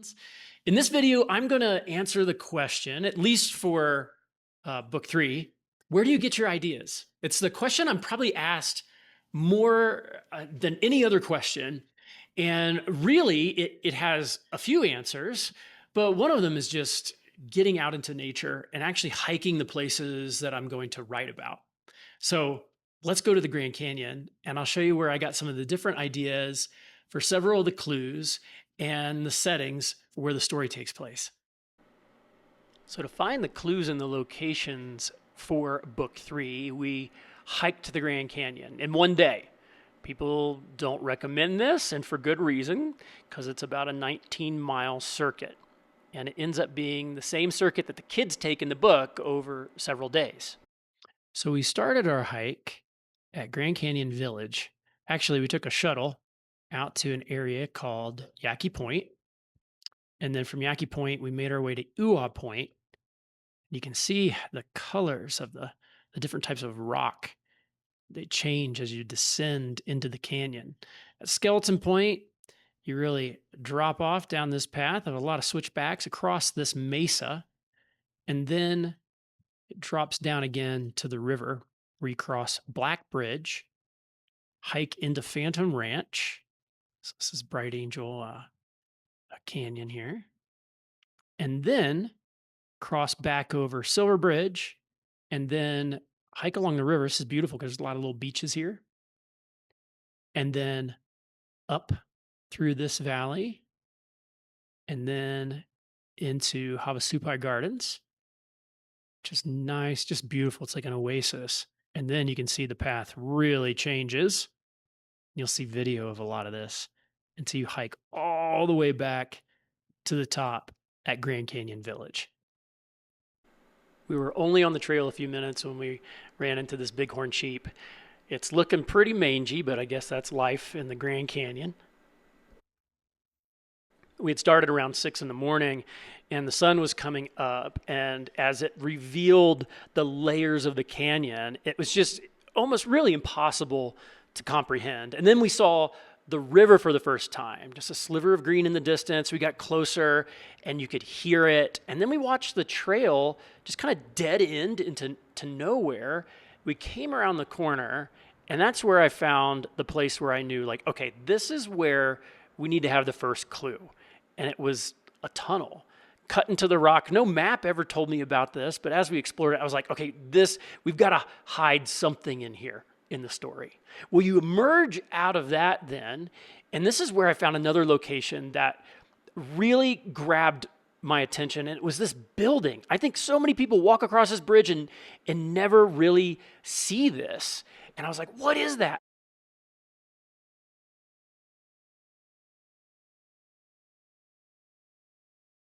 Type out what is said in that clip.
Mountains. In this video, I'm going to answer the question, at least for book three, where do you get your ideas? It's the question I'm probably asked more than any other question. And really, it has a few answers, but one of them is just getting out into nature and actually hiking the places that I'm going to write about. So let's go to the Grand Canyon and I'll show you where I got some of the different ideas for several of the clues and the settings for where the story takes place. So to find the clues and the locations for book three, we hiked to the Grand Canyon in one day. People don't recommend this, and for good reason, because it's about a 19-mile circuit. And it ends up being the same circuit that the kids take in the book over several days. So we started our hike at Grand Canyon Village. Actually, we took a shuttle out to an area called Yaqui Point. And then from Yaqui Point, we made our way to Uwa Point. You can see the colors of the different types of rock. They change as you descend into the canyon. At Skeleton Point, you really drop off down this path of a lot of switchbacks across this mesa. And then it drops down again to the river where you cross Black Bridge, hike into Phantom Ranch. So this is Bright Angel Canyon here. And then cross back over Silver Bridge and then hike along the river. This is beautiful because there's a lot of little beaches here. And then up through this valley and then into Havasupai Gardens. Just nice, just beautiful. It's like an oasis. And then you can see the path really changes. You'll see video of a lot of this until you hike all the way back to the top at Grand Canyon Village. We were only on the trail a few minutes when we ran into this bighorn sheep. It's looking pretty mangy, but I guess that's life in the Grand Canyon. We had started around 6 in the morning and the sun was coming up, and as it revealed the layers of the canyon, it was just almost really impossible to comprehend. And then we saw the river for the first time, just a sliver of green in the distance. We got closer and you could hear it. And then we watched the trail just kind of dead end into nowhere. We came around the corner, and that's where I found the place where I knew, like, okay, this is where we need to have the first clue. And it was a tunnel cut into the rock. No map ever told me about this, but as we explored it, I was like, okay, we've got to hide something in here in the story. Well, you emerge out of that then, and this is where I found another location that really grabbed my attention, and it was this building. I think so many people walk across this bridge and never really see this. And I was like, what is that?